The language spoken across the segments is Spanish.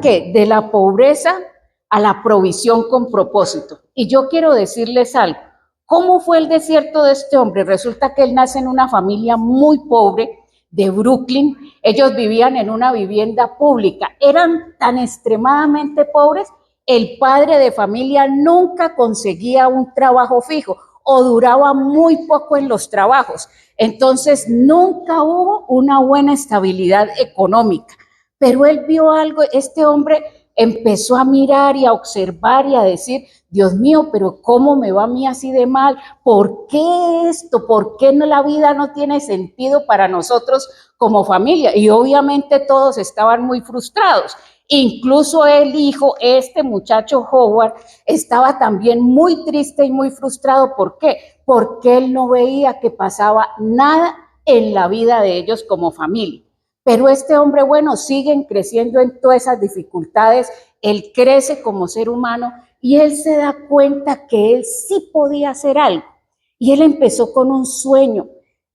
que de la pobreza a la provisión con propósito. Y yo quiero decirles algo. ¿Cómo fue el desierto de este hombre? Resulta que él nace en una familia muy pobre de Brooklyn. Ellos vivían en una vivienda pública. Eran tan extremadamente pobres, el padre de familia nunca conseguía un trabajo fijo o duraba muy poco en los trabajos. Entonces, nunca hubo una buena estabilidad económica. Pero él vio algo, este hombre empezó a mirar y a observar y a decir, Dios mío, pero ¿cómo me va a mí así de mal? ¿Por qué esto? ¿Por qué la vida no tiene sentido para nosotros como familia? Y obviamente todos estaban muy frustrados. Incluso el hijo, este muchacho Howard, estaba también muy triste y muy frustrado. ¿Por qué? Porque él no veía que pasaba nada en la vida de ellos como familia. Pero este hombre, bueno, siguen creciendo en todas esas dificultades, él crece como ser humano y él se da cuenta que él sí podía hacer algo. Y él empezó con un sueño.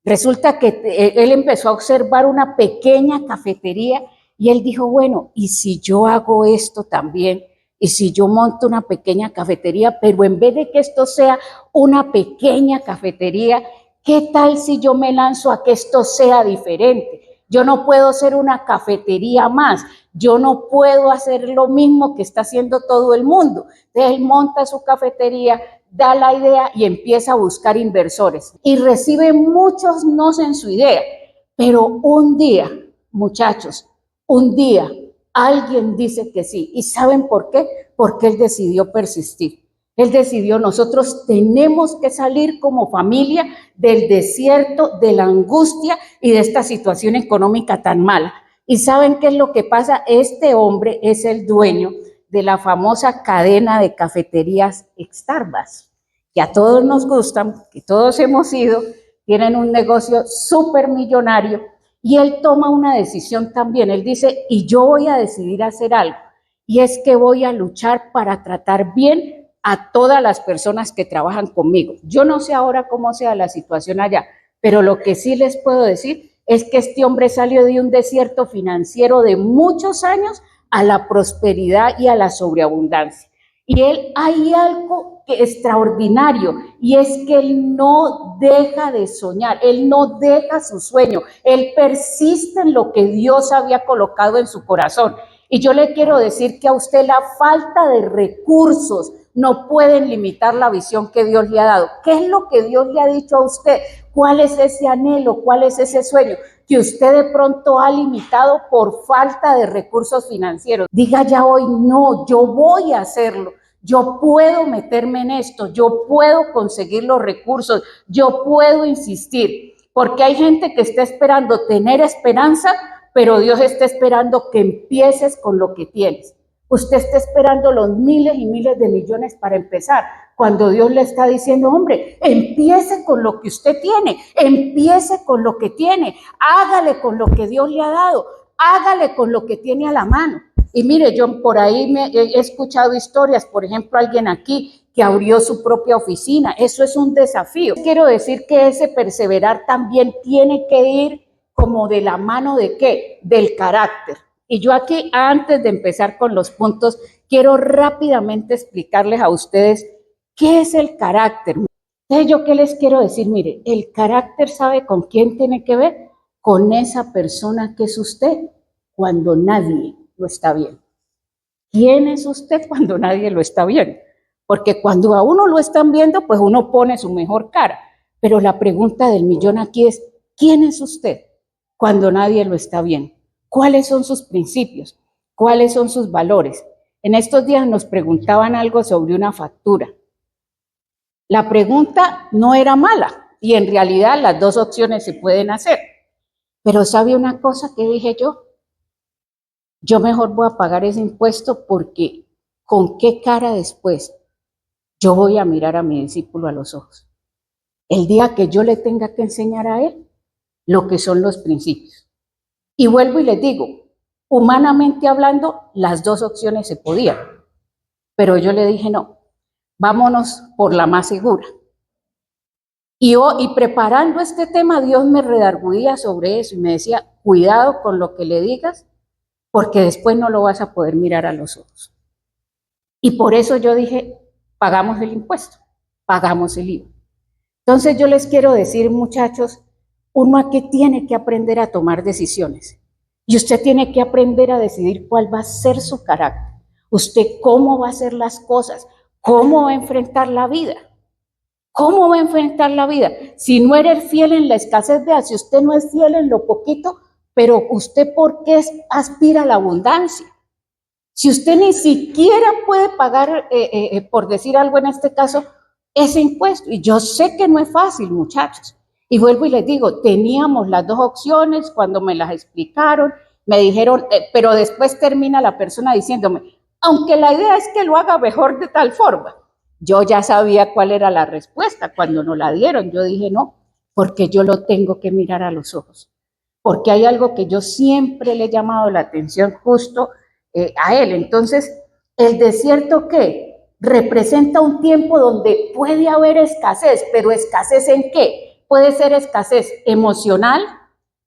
Resulta que él empezó a observar una pequeña cafetería y él dijo, bueno, ¿y si yo hago esto también? ¿Y si yo monto una pequeña cafetería? Pero en vez de que esto sea una pequeña cafetería, ¿qué tal si yo me lanzo a que esto sea diferente? Yo no puedo ser una cafetería más, yo no puedo hacer lo mismo que está haciendo todo el mundo. Entonces él monta su cafetería, da la idea y empieza a buscar inversores. Y recibe muchos nos en su idea. Pero un día, muchachos, un día alguien dice que sí. ¿Y saben por qué? Porque él decidió persistir. Él decidió, nosotros tenemos que salir como familia del desierto, de la angustia y de esta situación económica tan mala. ¿Y saben qué es lo que pasa? Este hombre es el dueño de la famosa cadena de cafeterías Starbucks, que a todos nos gustan, que todos hemos ido, tienen un negocio súper millonario, y él toma una decisión también. Él dice, y yo voy a decidir hacer algo, y es que voy a luchar para tratar bien a todas las personas que trabajan conmigo. Yo no sé ahora cómo sea la situación allá, pero lo que sí les puedo decir es que este hombre salió de un desierto financiero de muchos años a la prosperidad y a la sobreabundancia. Y él hay algo extraordinario, y es que él no deja de soñar, él no deja su sueño, él persiste en lo que Dios había colocado en su corazón. Y yo le quiero decir que a usted la falta de recursos no pueden limitar la visión que Dios le ha dado. ¿Qué es lo que Dios le ha dicho a usted? ¿Cuál es ese anhelo? ¿Cuál es ese sueño que usted de pronto ha limitado por falta de recursos financieros? Diga ya hoy, no, yo voy a hacerlo. Yo puedo meterme en esto, yo puedo conseguir los recursos, yo puedo insistir, porque hay gente que está esperando tener esperanza, pero Dios está esperando que empieces con lo que tienes. Usted está esperando los miles y miles de millones para empezar, cuando Dios le está diciendo, hombre, empiece con lo que usted tiene, empiece con lo que tiene, hágale con lo que Dios le ha dado, hágale con lo que tiene a la mano. Y mire, yo por ahí he escuchado historias, por ejemplo, alguien aquí que abrió su propia oficina. Eso es un desafío. Quiero decir que ese perseverar también tiene que ir como de la mano de ¿qué? Del carácter. Y yo aquí, antes de empezar con los puntos, quiero rápidamente explicarles a ustedes qué es el carácter. Entonces, ¿yo qué les quiero decir? Mire, el carácter, ¿sabe con quién tiene que ver? Con esa persona que es usted cuando nadie lo está viendo. ¿Quién es usted cuando nadie lo está viendo? Porque cuando a uno lo están viendo, pues uno pone su mejor cara. Pero la pregunta del millón aquí es, ¿quién es usted cuando nadie lo está viendo? ¿Cuáles son sus principios? ¿Cuáles son sus valores? En estos días nos preguntaban algo sobre una factura. La pregunta no era mala y en realidad las dos opciones se pueden hacer. Pero ¿sabe una cosa que dije yo? Yo mejor voy a pagar ese impuesto porque ¿con qué cara después yo voy a mirar a mi discípulo a los ojos? El día que yo le tenga que enseñar a él lo que son los principios. Y vuelvo y les digo, humanamente hablando, las dos opciones se podían, pero yo le dije no, vámonos por la más segura. Y preparando este tema, Dios me redargüía sobre eso y me decía, cuidado con lo que le digas porque después no lo vas a poder mirar a los ojos. Y por eso yo dije, pagamos el impuesto, pagamos el IVA. Entonces yo les quiero decir, muchachos, uno aquí tiene que aprender a tomar decisiones. Y usted tiene que aprender a decidir cuál va a ser su carácter. Usted cómo va a hacer las cosas, cómo va a enfrentar la vida. ¿Cómo va a enfrentar la vida? Si no eres fiel en la escasez, vea, si usted no es fiel en lo poquito, pero usted ¿por qué aspira a la abundancia? Si usted ni siquiera puede pagar, por decir algo en este caso, ese impuesto. Y yo sé que no es fácil, muchachos. Y vuelvo y les digo, teníamos las dos opciones cuando me las explicaron, me dijeron, pero después termina la persona diciéndome, aunque la idea es que lo haga mejor de tal forma. Yo ya sabía cuál era la respuesta cuando nos la dieron. Yo dije, no, porque yo lo tengo que mirar a los ojos. Porque hay algo que yo siempre le he llamado la atención justo a él. Entonces, el desierto, ¿qué? Representa un tiempo donde puede haber escasez, pero ¿escasez en qué? Puede ser escasez emocional,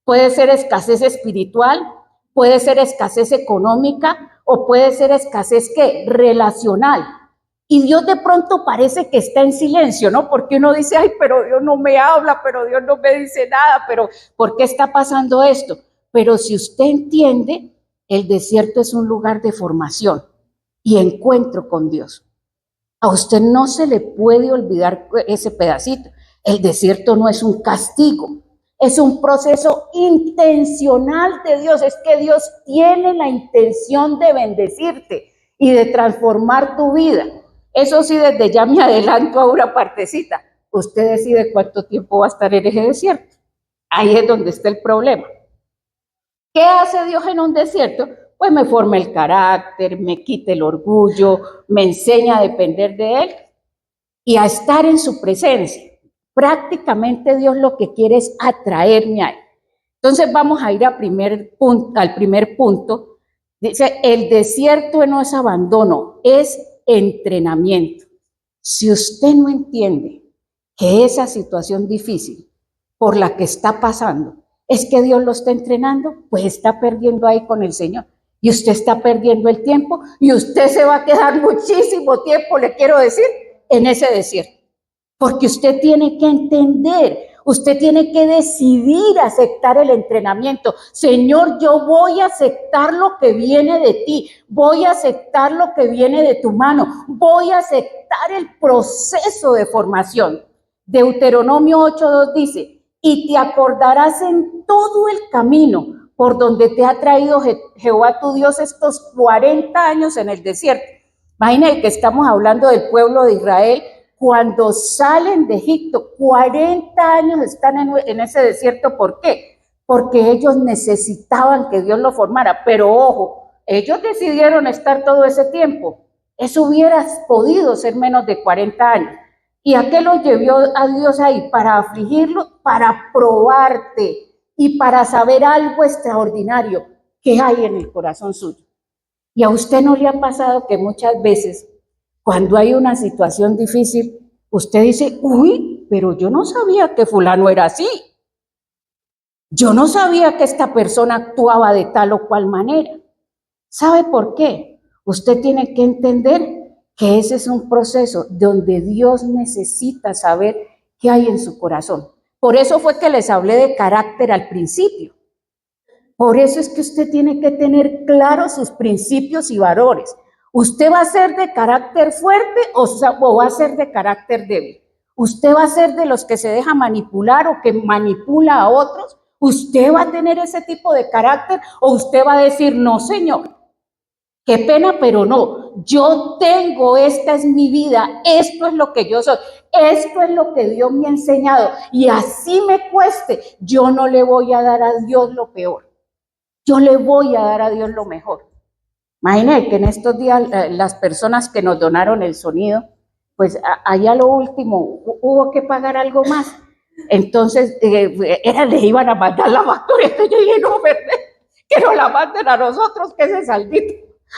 puede ser escasez espiritual, puede ser escasez económica o puede ser escasez, ¿qué? Relacional. Y Dios de pronto parece que está en silencio, ¿no? Porque uno dice, ay, pero Dios no me habla, pero Dios no me dice nada, pero ¿por qué está pasando esto? Pero si usted entiende, el desierto es un lugar de formación y encuentro con Dios. A usted no se le puede olvidar ese pedacito. El desierto no es un castigo, es un proceso intencional de Dios. Es que Dios tiene la intención de bendecirte y de transformar tu vida. Eso sí, desde ya me adelanto a una partecita. Usted decide cuánto tiempo va a estar en ese desierto. Ahí es donde está el problema. ¿Qué hace Dios en un desierto? Pues me forma el carácter, me quita el orgullo, me enseña a depender de Él y a estar en su presencia. Prácticamente Dios lo que quiere es atraerme a Él. Entonces vamos a ir al primer punto. Dice, el desierto no es abandono, es entrenamiento. Si usted no entiende que esa situación difícil por la que está pasando es que Dios lo está entrenando, pues está perdiendo ahí con el Señor. Y usted está perdiendo el tiempo y usted se va a quedar muchísimo tiempo, le quiero decir, en ese desierto. Porque usted tiene que entender, usted tiene que decidir aceptar el entrenamiento. Señor, yo voy a aceptar lo que viene de ti, voy a aceptar lo que viene de tu mano, voy a aceptar el proceso de formación. Deuteronomio 8:2 dice, y te acordarás en todo el camino por donde te ha traído Jehová tu Dios estos 40 años en el desierto. Imagínense que estamos hablando del pueblo de Israel. Cuando salen de Egipto, 40 años están en ese desierto. ¿Por qué? Porque ellos necesitaban que Dios lo formara. Pero ojo, ellos decidieron estar todo ese tiempo. Eso hubiera podido ser menos de 40 años. ¿Y a qué lo llevó a Dios ahí? Para afligirlo, para probarte y para saber algo extraordinario que hay en el corazón suyo. ¿Y a usted no le ha pasado que muchas veces cuando hay una situación difícil, usted dice, uy, pero yo no sabía que fulano era así? Yo no sabía que esta persona actuaba de tal o cual manera. ¿Sabe por qué? Usted tiene que entender que ese es un proceso donde Dios necesita saber qué hay en su corazón. Por eso fue que les hablé de carácter al principio. Por eso es que usted tiene que tener claros sus principios y valores. ¿Usted va a ser de carácter fuerte o va a ser de carácter débil? ¿Usted va a ser de los que se deja manipular o que manipula a otros? ¿Usted va a tener ese tipo de carácter o usted va a decir, no, señor, qué pena, pero no, yo tengo, esta es mi vida, esto es lo que yo soy, esto es lo que Dios me ha enseñado y así me cueste, yo no le voy a dar a Dios lo peor. Yo le voy a dar a Dios lo mejor. Imagínense que en estos días las personas que nos donaron el sonido, pues allá lo último hubo que pagar algo más. Entonces les iban a mandar la factura. Entonces yo dije, no, ¿verdad? Que nos la manden a nosotros, que ese saldito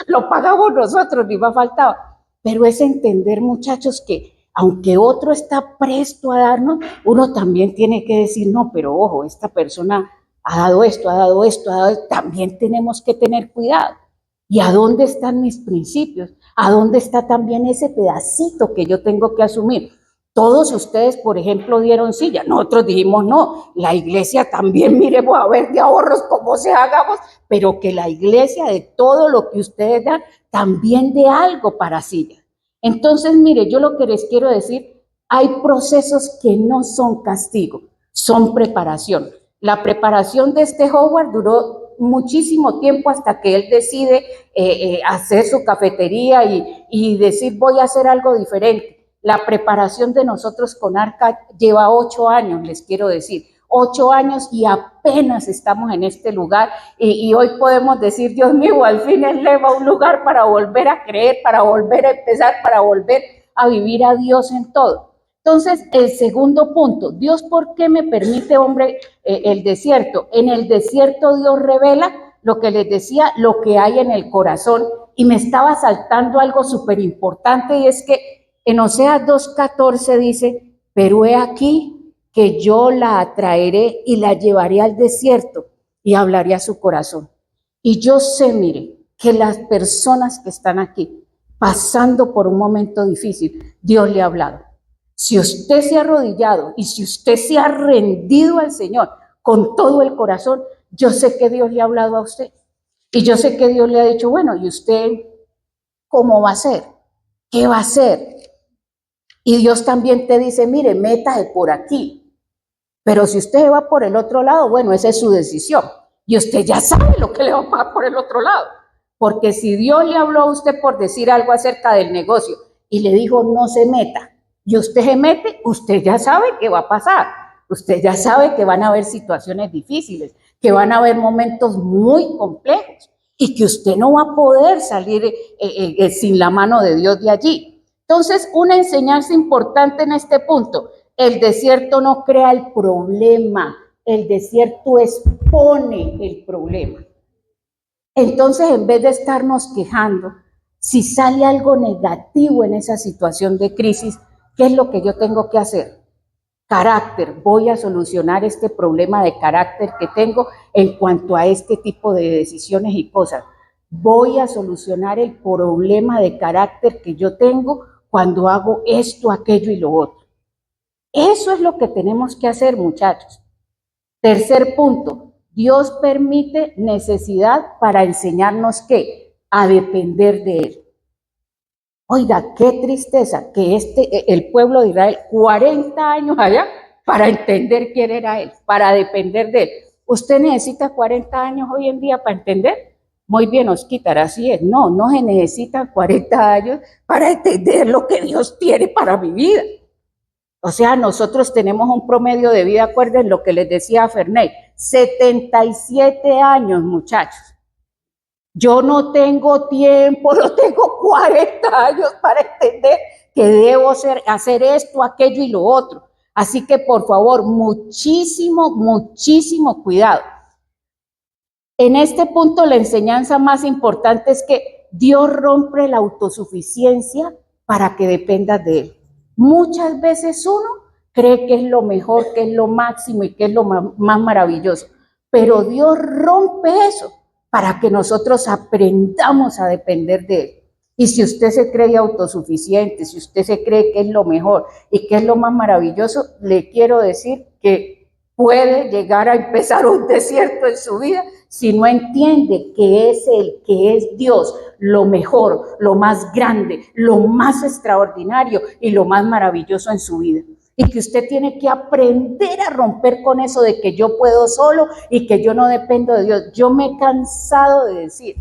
lo pagamos nosotros, ni más faltaba. Pero es entender, muchachos, que aunque otro está presto a darnos, uno también tiene que decir, no, pero ojo, esta persona ha dado esto, ha dado esto, ha dado esto. También tenemos que tener cuidado. ¿Y a dónde están mis principios? ¿A dónde está también ese pedacito que yo tengo que asumir? Todos ustedes, por ejemplo, dieron silla. Nosotros dijimos, no, la iglesia también, miremos a ver de ahorros cómo se hagamos, pero que la iglesia de todo lo que ustedes dan, también dé algo para silla. Entonces, mire, yo lo que les quiero decir, hay procesos que no son castigo, son preparación. La preparación de este Howard duró muchísimo tiempo hasta que él decide hacer su cafetería y decir voy a hacer algo diferente. La preparación de nosotros con Arca lleva 8 años, les quiero decir, 8 años y apenas estamos en este lugar y hoy podemos decir, Dios mío, al fin Él le va un lugar para volver a creer, para volver a empezar, para volver a vivir a Dios en todo. Entonces, el segundo punto, Dios, ¿por qué me permite, hombre, el desierto? En el desierto Dios revela lo que les decía, lo que hay en el corazón. Y me estaba saltando algo súper importante y es que en Oseas 2:14 dice, pero he aquí que yo la atraeré y la llevaré al desierto y hablaré a su corazón. Y yo sé, mire, que las personas que están aquí pasando por un momento difícil, Dios le ha hablado. Si usted se ha arrodillado y si usted se ha rendido al Señor con todo el corazón, yo sé que Dios le ha hablado a usted. Y yo sé que Dios le ha dicho, bueno, ¿y usted cómo va a ser? ¿Qué va a hacer? Y Dios también te dice, mire, métase por aquí. Pero si usted va por el otro lado, bueno, esa es su decisión. Y usted ya sabe lo que le va a pasar por el otro lado. Porque si Dios le habló a usted por decir algo acerca del negocio y le dijo, no se meta, y usted se mete, usted ya sabe qué va a pasar. Usted ya sabe que van a haber situaciones difíciles, que van a haber momentos muy complejos y que usted no va a poder salir sin la mano de Dios de allí. Entonces, una enseñanza importante en este punto, el desierto no crea el problema, el desierto expone el problema. Entonces, en vez de estarnos quejando, si sale algo negativo en esa situación de crisis, ¿qué es lo que yo tengo que hacer? Carácter, voy a solucionar este problema de carácter que tengo en cuanto a este tipo de decisiones y cosas. Voy a solucionar el problema de carácter que yo tengo cuando hago esto, aquello y lo otro. Eso es lo que tenemos que hacer, muchachos. Tercer punto, Dios permite necesidad para enseñarnos ¿qué? A depender de Él. Oiga, qué tristeza que el pueblo de Israel, 40 años allá, para entender quién era Él, para depender de Él. ¿Usted necesita 40 años hoy en día para entender? Muy bien, Osquitar, así es. No, no se necesitan 40 años para entender lo que Dios tiene para mi vida. O sea, nosotros tenemos un promedio de vida, acuerden lo que les decía a Ferney, 77 años, muchachos. Yo no tengo tiempo, no tengo 40 años para entender que debo hacer esto, aquello y lo otro. Así que, por favor, muchísimo, muchísimo cuidado. En este punto, la enseñanza más importante es que Dios rompe la autosuficiencia para que dependas de Él. Muchas veces uno cree que es lo mejor, que es lo máximo y que es lo más maravilloso, pero Dios rompe eso para que nosotros aprendamos a depender de Él. Y si usted se cree autosuficiente, si usted se cree que es lo mejor y que es lo más maravilloso, le quiero decir que puede llegar a empezar un desierto en su vida si no entiende que es Él, que es Dios, lo mejor, lo más grande, lo más extraordinario y lo más maravilloso en su vida. Y que usted tiene que aprender a romper con eso de que yo puedo solo y que yo no dependo de Dios. Yo me he cansado de decir,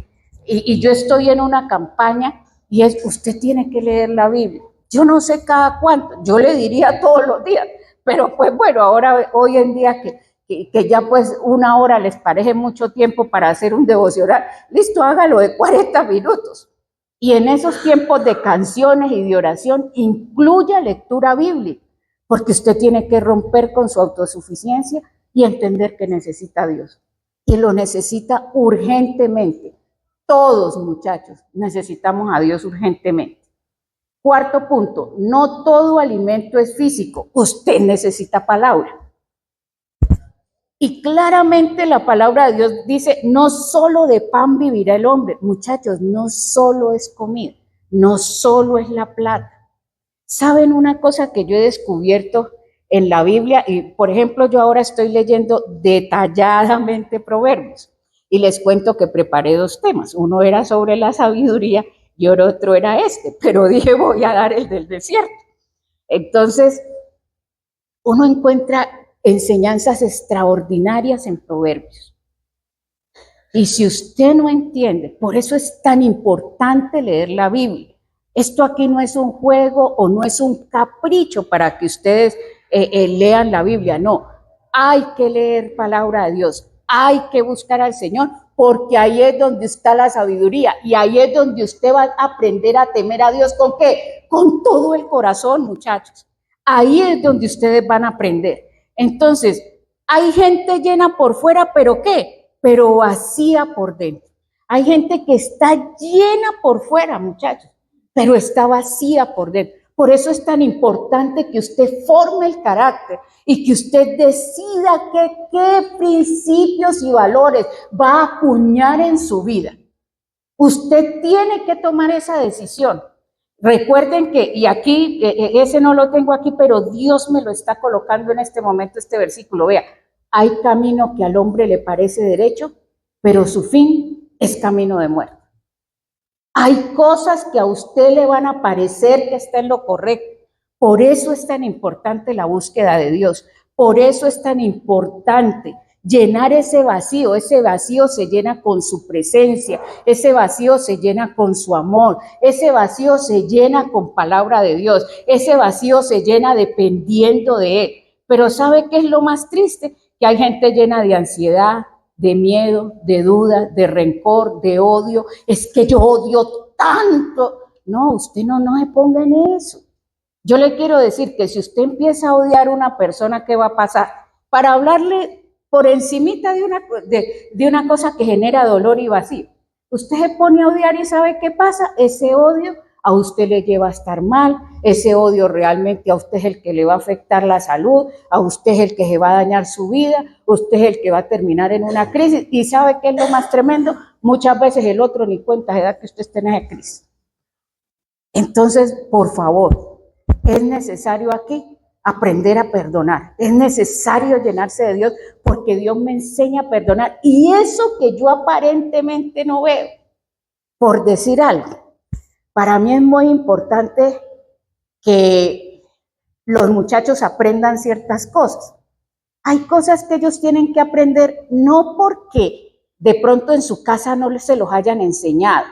y yo estoy en una campaña y es, usted tiene que leer la Biblia. Yo no sé cada cuánto, yo le diría todos los días, pero pues bueno, ahora hoy en día que ya pues 1 hora les parece mucho tiempo para hacer un devocional, listo, hágalo de 40 minutos. Y en esos tiempos de canciones y de oración, incluya lectura bíblica, porque usted tiene que romper con su autosuficiencia y entender que necesita a Dios. Y lo necesita urgentemente. Todos, muchachos, necesitamos a Dios urgentemente. Cuarto punto, no todo alimento es físico. Usted necesita palabra. Y claramente la palabra de Dios dice, no solo de pan vivirá el hombre. Muchachos, no solo es comida, no solo es la plata. ¿Saben una cosa que yo he descubierto en la Biblia? Y, por ejemplo, yo ahora estoy leyendo detalladamente Proverbios y les cuento que preparé 2 temas. Uno era sobre la sabiduría y otro era este, pero dije voy a dar el del desierto. Entonces, uno encuentra enseñanzas extraordinarias en Proverbios. Y si usted no entiende, por eso es tan importante leer la Biblia. Esto aquí no es un juego o no es un capricho para que ustedes lean la Biblia, no. Hay que leer palabra de Dios, hay que buscar al Señor, porque ahí es donde está la sabiduría y ahí es donde usted va a aprender a temer a Dios. ¿Con qué? Con todo el corazón, muchachos. Ahí es donde ustedes van a aprender. Entonces, hay gente llena por fuera, ¿pero qué? Pero vacía por dentro. Hay gente que está llena por fuera, muchachos, pero está vacía por dentro. Por eso es tan importante que usted forme el carácter y que usted decida qué principios y valores va a acuñar en su vida. Usted tiene que tomar esa decisión. Recuerden que, y aquí, ese no lo tengo aquí, pero Dios me lo está colocando en este momento, este versículo. Vea, hay camino que al hombre le parece derecho, pero su fin es camino de muerte. Hay cosas que a usted le van a parecer que está en lo correcto. Por eso es tan importante la búsqueda de Dios. Por eso es tan importante llenar ese vacío. Ese vacío se llena con su presencia. Ese vacío se llena con su amor. Ese vacío se llena con palabra de Dios. Ese vacío se llena dependiendo de Él. Pero ¿sabe qué es lo más triste? Que hay gente llena de ansiedad, de miedo, de duda, de rencor, de odio. Es que yo odio tanto. No, usted no se ponga en eso. Yo le quiero decir que si usted empieza a odiar a una persona, ¿qué va a pasar? Para hablarle por encimita de una cosa que genera dolor y vacío. Usted se pone a odiar y ¿sabe qué pasa? Ese odio a usted le lleva a estar mal, ese odio realmente a usted es el que le va a afectar la salud, a usted es el que se va a dañar su vida, usted es el que va a terminar en una crisis. ¿Y sabe qué es lo más tremendo? Muchas veces el otro ni cuenta se da que usted esté en esa crisis. Entonces, por favor, es necesario aquí aprender a perdonar, es necesario llenarse de Dios, porque Dios me enseña a perdonar, y eso que yo aparentemente no veo, por decir algo. Para mí es muy importante que los muchachos aprendan ciertas cosas. Hay cosas que ellos tienen que aprender no porque de pronto en su casa no se los hayan enseñado,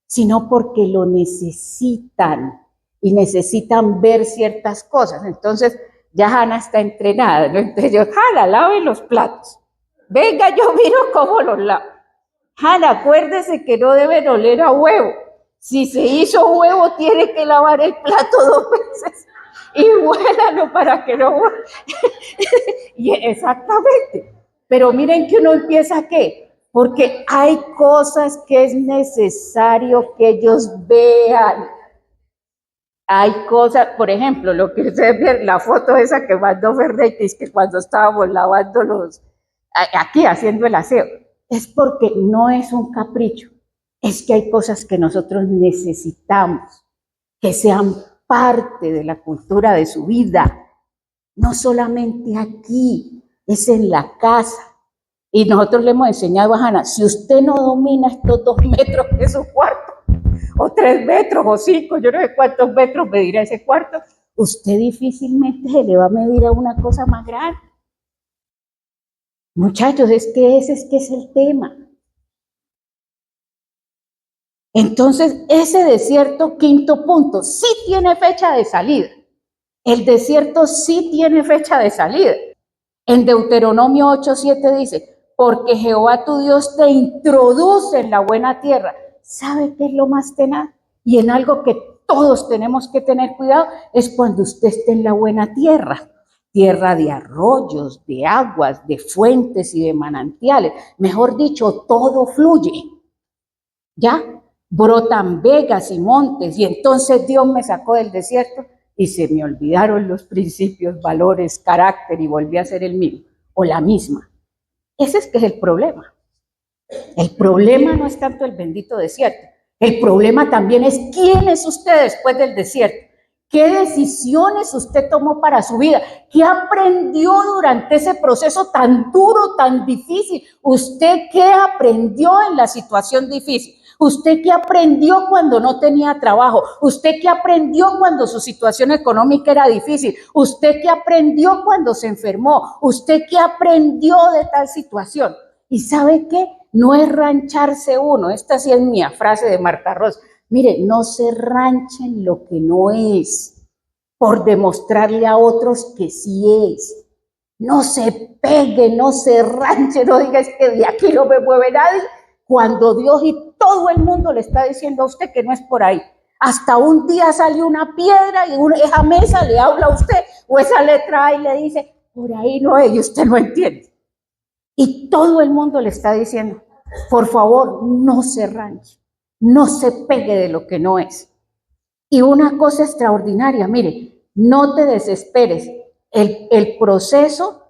sino porque lo necesitan y necesitan ver ciertas cosas. Entonces, ya Hanna está entrenada, ¿no? Entonces yo, Hanna, lave los platos. Venga, yo miro cómo los lavo. Hanna, acuérdese que no deben oler a huevo. Si se hizo huevo, tiene que lavar el plato 2 veces y huélalo para que no... Y exactamente. Pero miren que uno empieza a ¿qué? Porque hay cosas que es necesario que ellos vean. Hay cosas, por ejemplo, lo que ustedes ven, la foto esa que mandó Fernández, que cuando estábamos lavando aquí haciendo el aseo, es porque no es un capricho, es que hay cosas que nosotros necesitamos que sean parte de la cultura de su vida, no solamente aquí, es en la casa. Y nosotros le hemos enseñado a Hanna, si usted no domina estos 2 metros de su cuarto, o 3 metros, o 5, yo no sé cuántos metros medirá ese cuarto, usted difícilmente se le va a medir a una cosa más grande. Muchachos, es que ese es el tema. Entonces, ese desierto, quinto punto, sí tiene fecha de salida. El desierto sí tiene fecha de salida. En Deuteronomio 8:7 dice, porque Jehová tu Dios te introduce en la buena tierra. ¿Sabe qué es lo más tenaz? Y en algo que todos tenemos que tener cuidado es cuando usted esté en la buena tierra. Tierra de arroyos, de aguas, de fuentes y de manantiales. Mejor dicho, todo fluye. ¿Ya? Brotan vegas y montes. Y entonces Dios me sacó del desierto y se me olvidaron los principios, valores, carácter y volví a ser el mismo o la misma. Ese es que es el problema. El problema no es tanto el bendito desierto. El problema también es quién es usted después del desierto. ¿Qué decisiones usted tomó para su vida? ¿Qué aprendió durante ese proceso tan duro, tan difícil? ¿Usted qué aprendió en la situación difícil? ¿Usted qué aprendió cuando no tenía trabajo? ¿Usted qué aprendió cuando su situación económica era difícil? ¿Usted qué aprendió cuando se enfermó? ¿Usted qué aprendió de tal situación? ¿Y sabe qué? No es rancharse uno. Esta sí es mía, frase de Marta Ross. Mire, no se ranchen lo que no es por demostrarle a otros que sí es. No se pegue, no se ranche, no diga es que de aquí no me mueve nadie, cuando Dios y todo el mundo le está diciendo a usted que no es por ahí. Hasta un día sale una piedra y esa mesa le habla a usted, o esa letra y le dice, por ahí no es, y usted no entiende. Y todo el mundo le está diciendo, por favor, no se ranche. No se pegue de lo que no es. Y una cosa extraordinaria, mire, no te desesperes. El proceso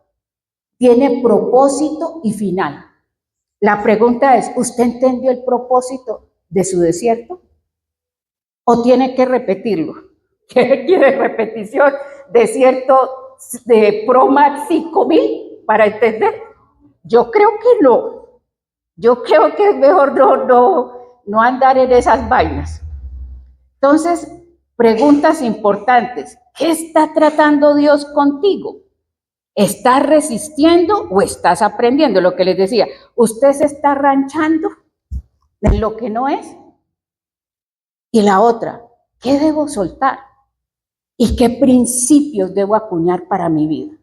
tiene propósito y final. La pregunta es, ¿usted entendió el propósito de su desierto? ¿O tiene que repetirlo? ¿Qué quiere repetición? ¿Desierto de Pro Max 5000 para entender? Yo creo que no. Yo creo que es mejor no andar en esas vainas. Entonces, preguntas importantes. ¿Qué está tratando Dios contigo? ¿Estás resistiendo o estás aprendiendo? Lo que les decía, ¿usted se está ranchando en lo que no es? Y la otra, ¿qué debo soltar? ¿Y qué principios debo acuñar para mi vida?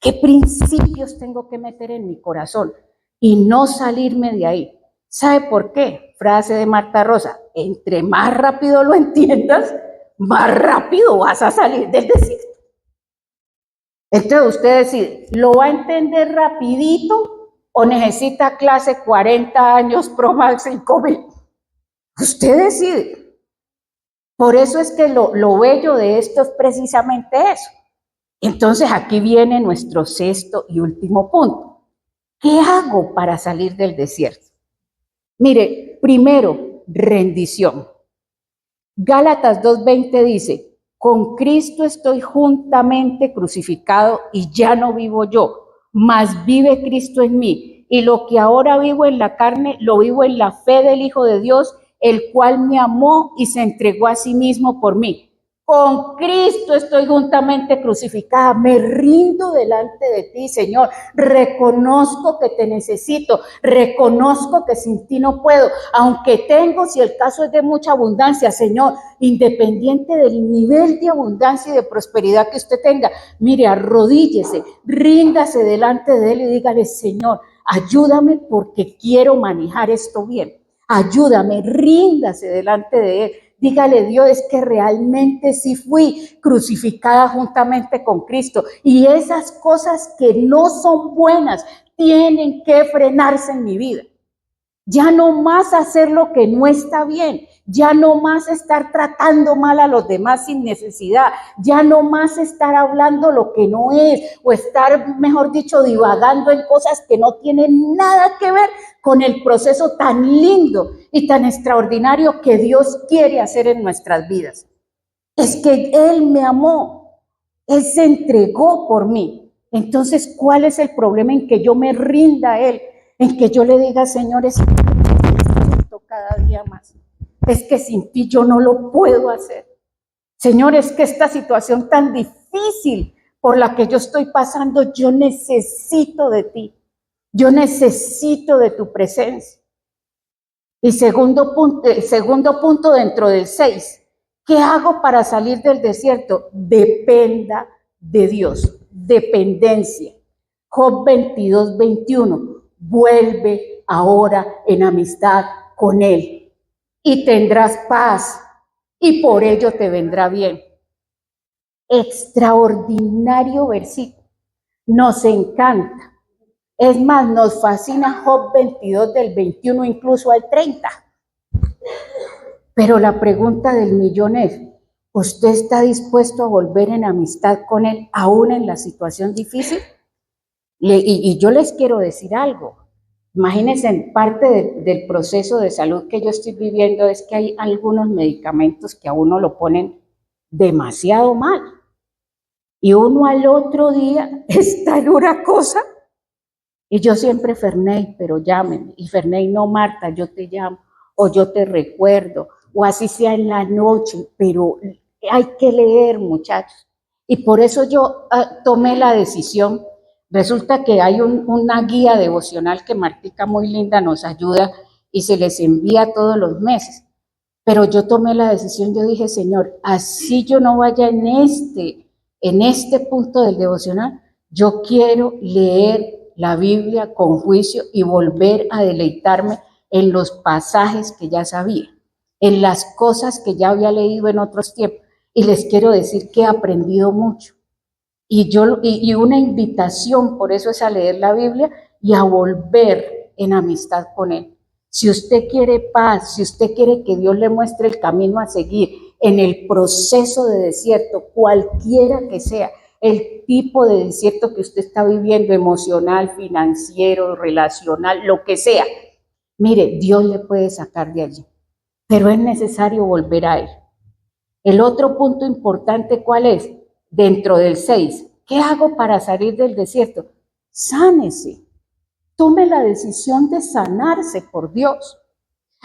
¿Qué principios tengo que meter en mi corazón y no salirme de ahí? ¿Sabe por qué? Frase de Marta Rosa, entre más rápido lo entiendas, más rápido vas a salir del desierto. Entonces usted decide, ¿lo va a entender rapidito o necesita clase 40 años Pro Max 5000? Usted decide. Por eso es que lo bello de esto es precisamente eso. Entonces aquí viene nuestro sexto y último punto. ¿Qué hago para salir del desierto? Mire, primero, rendición. Gálatas 2:20 dice, con Cristo estoy juntamente crucificado y ya no vivo yo, mas vive Cristo en mí. Y lo que ahora vivo en la carne, lo vivo en la fe del Hijo de Dios, el cual me amó y se entregó a sí mismo por mí. Con Cristo estoy juntamente crucificada, me rindo delante de ti, Señor. Reconozco que te necesito, reconozco que sin ti no puedo, aunque tengo, si el caso es de mucha abundancia, Señor, independiente del nivel de abundancia y de prosperidad que usted tenga, mire, arrodíllese, ríndase delante de Él y dígale, Señor, ayúdame porque quiero manejar esto bien. Ayúdame, ríndase delante de Él. Dígale, Dios, es que realmente sí fui crucificada juntamente con Cristo. Y esas cosas que no son buenas tienen que frenarse en mi vida. Ya no más hacer lo que no está bien, ya no más estar tratando mal a los demás sin necesidad, ya no más estar hablando lo que no es o estar, mejor dicho, divagando en cosas que no tienen nada que ver con el proceso tan lindo y tan extraordinario que Dios quiere hacer en nuestras vidas. Es que Él me amó, Él se entregó por mí. Entonces, ¿cuál es el problema en que yo me rinda a Él? En que yo le diga, Señor, es que necesito cada día más. Es que sin ti yo no lo puedo hacer. Señor, es que esta situación tan difícil por la que yo estoy pasando, yo necesito de ti. Yo necesito de tu presencia. Y segundo punto dentro del 6. ¿Qué hago para salir del desierto? Dependa de Dios. Dependencia. Job 22:21. Vuelve ahora en amistad con Él y tendrás paz y por ello te vendrá bien. Extraordinario versículo. Nos encanta. Es más, nos fascina Job 22 del 21 incluso al 30. Pero la pregunta del millón es, ¿usted está dispuesto a volver en amistad con Él aún en la situación difícil? Y yo les quiero decir algo. Imagínense, en parte del proceso de salud que yo estoy viviendo es que hay algunos medicamentos que a uno lo ponen demasiado mal. Y uno al otro día está en una cosa. Y yo siempre, Ferney, pero llámenme. Y Ferney, no, Marta, yo te llamo. O yo te recuerdo. O así sea en la noche. Pero hay que leer, muchachos. Y por eso yo tomé la decisión. Resulta que hay una guía devocional que Martica muy linda nos ayuda y se les envía todos los meses. Pero yo tomé la decisión, yo dije, Señor, así yo no vaya en este punto del devocional, yo quiero leer la Biblia con juicio y volver a deleitarme en los pasajes que ya sabía, en las cosas que ya había leído en otros tiempos. Y les quiero decir que he aprendido mucho. Y una invitación, por eso es a leer la Biblia y a volver en amistad con Él. Si usted quiere paz, si usted quiere que Dios le muestre el camino a seguir en el proceso de desierto, cualquiera que sea, el tipo de desierto que usted está viviendo, emocional, financiero, relacional, lo que sea, mire, Dios le puede sacar de allí, pero es necesario volver a Él. El otro punto importante, ¿cuál es? Dentro del 6, ¿qué hago para salir del desierto? Sánese. Tome la decisión de sanarse, por Dios.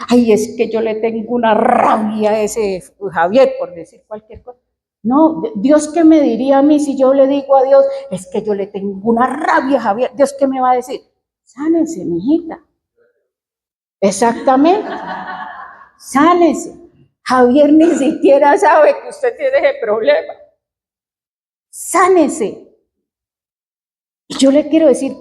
Ay, es que yo le tengo una rabia a ese Javier, por decir cualquier cosa. No, Dios, ¿qué me diría a mí si yo le digo a Dios, es que yo le tengo una rabia a Javier? Dios, ¿qué me va a decir? Sánese, mijita. Exactamente. Sánese. Javier ni siquiera sabe que usted tiene ese problema. Sánese. Y yo le quiero decir,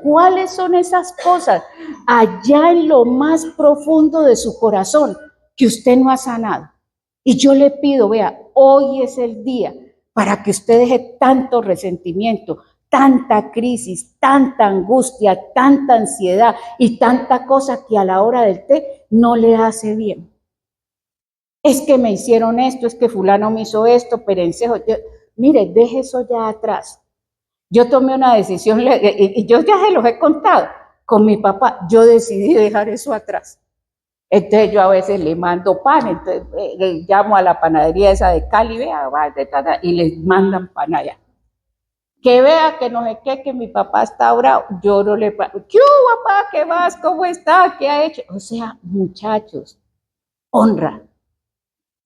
¿cuáles son esas cosas allá en lo más profundo de su corazón que usted no ha sanado? Y yo le pido, vea, hoy es el día para que usted deje tanto resentimiento, tanta crisis, tanta angustia, tanta ansiedad y tanta cosa que a la hora del té no le hace bien. Es que me hicieron esto, es que fulano me hizo esto, perencejo. Mire, deje eso ya atrás. Yo tomé una decisión, y yo ya se los he contado, con mi papá, yo decidí dejar eso atrás. Entonces yo a veces le mando pan, entonces llamo a la panadería esa de Cali, vea, y les mandan pan allá. Que vea que no sé qué, que mi papá está bravo, yo no le pago. ¿Qué papá? ¿Qué vas? ¿Cómo está? ¿Qué ha hecho? O sea, muchachos, honra.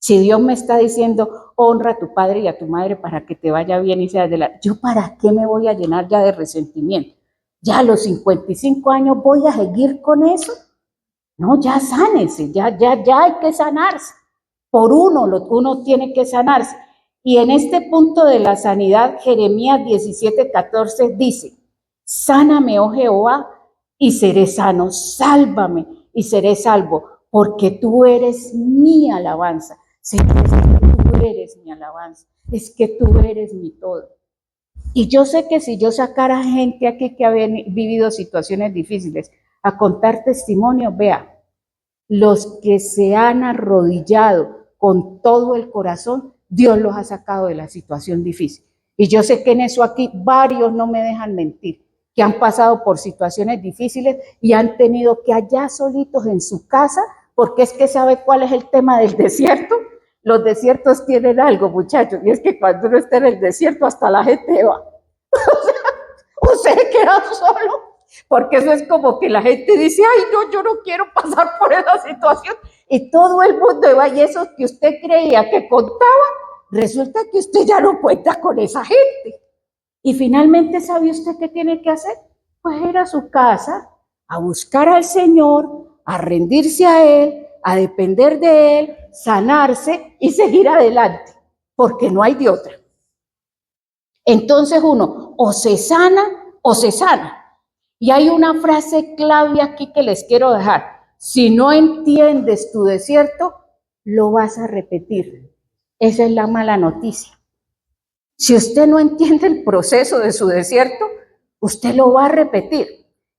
Si Dios me está diciendo, honra a tu padre y a tu madre para que te vaya bien y seas de la... ¿Yo para qué me voy a llenar ya de resentimiento? ¿Ya a los 55 años voy a seguir con eso? No, ya sánese, ya hay que sanarse. Por uno tiene que sanarse. Y en este punto de la sanidad, Jeremías 17:14 dice, sáname, oh Jehová, y seré sano, sálvame y seré salvo, porque tú eres mi alabanza. Señor, es que tú eres mi alabanza, es que tú eres mi todo. Y yo sé que si yo sacara gente aquí que ha vivido situaciones difíciles a contar testimonios, vea, los que se han arrodillado con todo el corazón, Dios los ha sacado de la situación difícil. Y yo sé que en eso aquí varios no me dejan mentir, que han pasado por situaciones difíciles y han tenido que allá solitos en su casa, porque es que sabe cuál es el tema del desierto. Los desiertos tienen algo, muchachos, y es que cuando uno está en el desierto hasta la gente va. O se queda solo. Porque eso es como que la gente dice, ay, no, yo no quiero pasar por esa situación. Y todo el mundo va, y eso que usted creía que contaba, resulta que usted ya no cuenta con esa gente. Y finalmente, ¿sabe usted qué tiene que hacer? Pues ir a su casa, a buscar al Señor, a rendirse a Él, a depender de Él, sanarse y seguir adelante, porque no hay de otra. Entonces uno o se sana o se sana. Y hay una frase clave aquí que les quiero dejar. Si no entiendes tu desierto, lo vas a repetir. Esa es la mala noticia. Si usted no entiende el proceso de su desierto, usted lo va a repetir.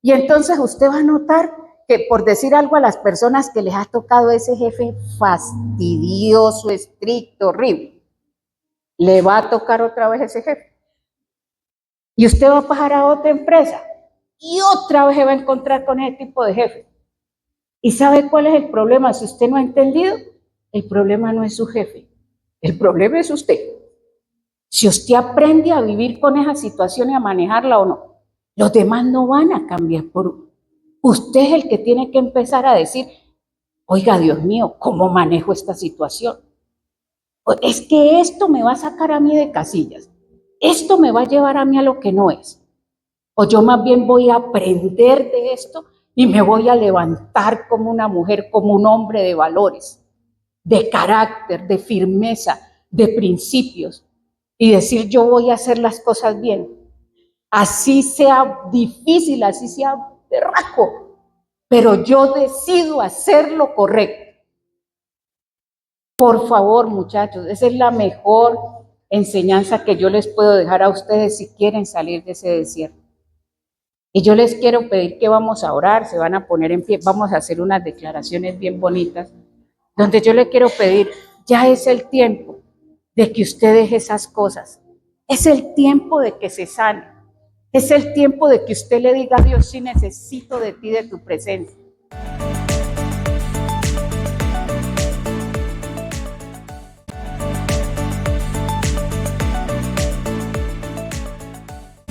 Y entonces usted va a notar que, por decir algo a las personas que les ha tocado ese jefe fastidioso, estricto, horrible, le va a tocar otra vez ese jefe. Y usted va a pasar a otra empresa y otra vez se va a encontrar con ese tipo de jefe. ¿Y sabe cuál es el problema? Si usted no ha entendido, el problema no es su jefe, el problema es usted. Si usted aprende a vivir con esa situación y a manejarla o no, los demás no van a cambiar por usted. Es el que tiene que empezar a decir, oiga, Dios mío, ¿cómo manejo esta situación? Es que esto me va a sacar a mí de casillas, esto me va a llevar a mí a lo que no es. O yo más bien voy a aprender de esto y me voy a levantar como una mujer, como un hombre de valores, de carácter, de firmeza, de principios, y decir yo voy a hacer las cosas bien. Así sea difícil, así sea berraco, pero yo decido hacer lo correcto. Por favor, muchachos, esa es la mejor enseñanza que yo les puedo dejar a ustedes si quieren salir de ese desierto. Y yo les quiero pedir que vamos a orar, se van a poner en pie, vamos a hacer unas declaraciones bien bonitas, donde yo le quiero pedir, ya es el tiempo de que usted deje esas cosas, es el tiempo de que se sane, es el tiempo de que usted le diga a Dios, sí necesito de ti, de tu presencia.